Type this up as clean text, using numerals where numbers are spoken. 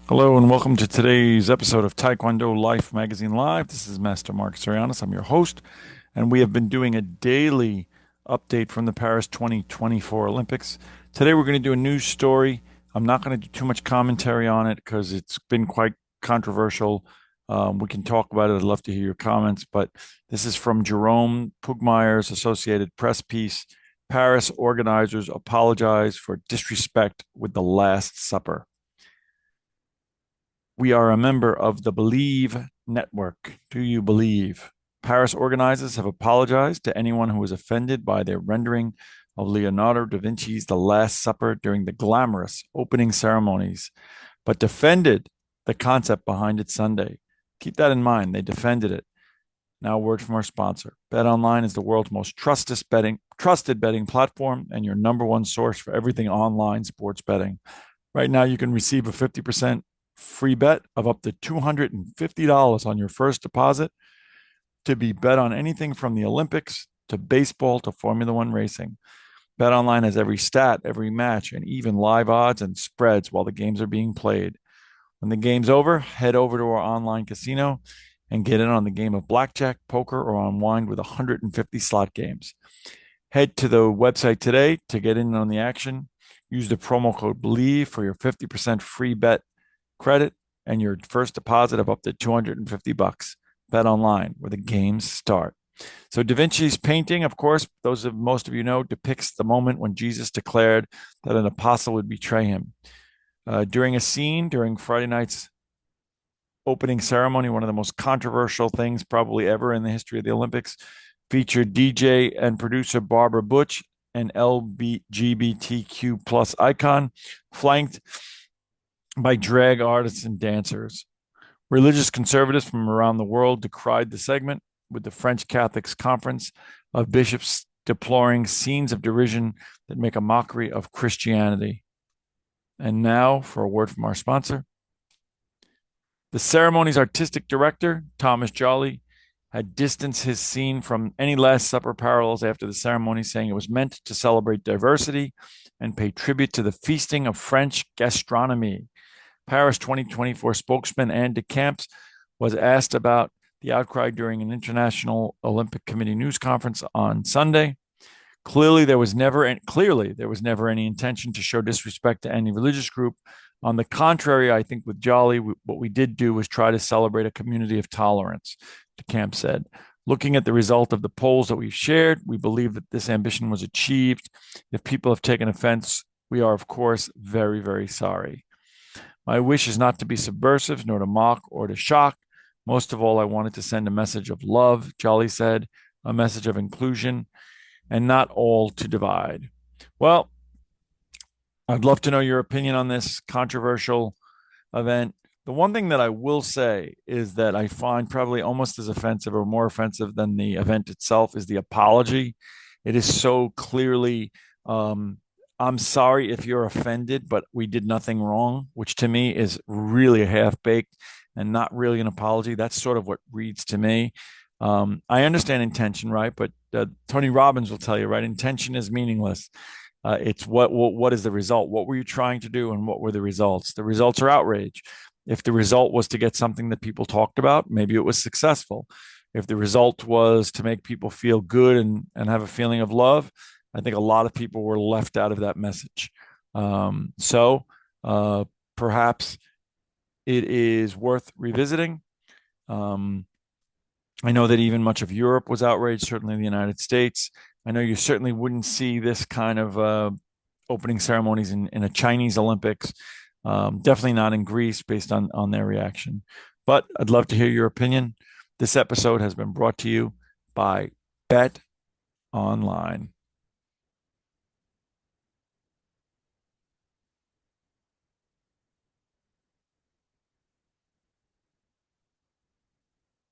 Hello and welcome to today's episode of Taekwondo Life Magazine Live. This is Master Mark Sorianis. I'm your host, and we have been doing a daily update from the Paris 2024 Olympics. Today we're going to do a news story. I'm not going to do too much commentary on it because it's been quite controversial. We can talk about it. I'd love to hear your comments, but this is from Jerome Pugmire's Associated Press piece. Paris organizers apologize for disrespect with the Last Supper. We are a member of the Believe Network. Do you believe? Paris organizers have apologized to anyone who was offended by their rendering of Leonardo da Vinci's The Last Supper during the glamorous opening ceremonies, but defended the concept behind it Sunday. Keep that in mind. They defended it. Now, a word from our sponsor. BetOnline is the world's most trusted betting platform and your number one source for everything online sports betting. Right now, you can receive a 50% free bet of up to $250 on your first deposit to be bet on anything from the Olympics to baseball to Formula One racing. BetOnline has every stat, every match, and even live odds and spreads while the games are being played. When the game's over, head over to our online casino and get in on the game of blackjack, poker, or unwind with 150 slot games. Head to the website today to get in on the action. Use the promo code BELIEVE for your 50% free bet credit and your first deposit of up to $250. Bet online where the games start. So Da Vinci's painting, of course, those of most of you know, depicts the moment when Jesus declared that an apostle would betray him. During a scene during Friday night's opening ceremony, one of the most controversial things probably ever in the history of the Olympics, featured DJ and producer Barbara Butch, an LGBTQ plus icon, flanked by drag artists and dancers. Religious conservatives from around the world decried the segment, with the French Catholics Conference of Bishops deploring scenes of derision that make a mockery of Christianity. And now for a word from our sponsor. The ceremony's artistic director, Thomas Jolly, had distanced his scene from any Last Supper parallels after the ceremony, saying it was meant to celebrate diversity and pay tribute to the feasting of French gastronomy. Paris 2024 spokesman Anne de Camps was asked about the outcry during an International Olympic Committee news conference on Sunday. Clearly, there was never any intention to show disrespect to any religious group. On the contrary, I think with Jolly, what we did do was try to celebrate a community of tolerance, de Camp said. Looking at the result of the polls that we've shared, we believe that this ambition was achieved. If people have taken offense, we are, of course, very, very sorry. My wish is not to be subversive, nor to mock or to shock. Most of all, I wanted to send a message of love, Jolly said, a message of inclusion, and not all to divide. Well, I'd love to know your opinion on this controversial event. The one thing that I will say is that I find probably almost as offensive or more offensive than the event itself is the apology. It is so clearly, I'm sorry if you're offended, but we did nothing wrong, which to me is really a half baked and not really an apology. That's sort of what reads to me. I understand intention, right? But Tony Robbins will tell you, right? Intention is meaningless. It's what is the result? What were you trying to do, and what were the results? The results are outrage. If the result was to get something that people talked about, maybe it was successful. If the result was to make people feel good and have a feeling of love, I think a lot of people were left out of that message. So perhaps it is worth revisiting. I know that even much of Europe was outraged, certainly the United States. I know you certainly wouldn't see this kind of opening ceremonies in a Chinese Olympics. Definitely not in Greece based on their reaction. But I'd love to hear your opinion. This episode has been brought to you by Bet Online.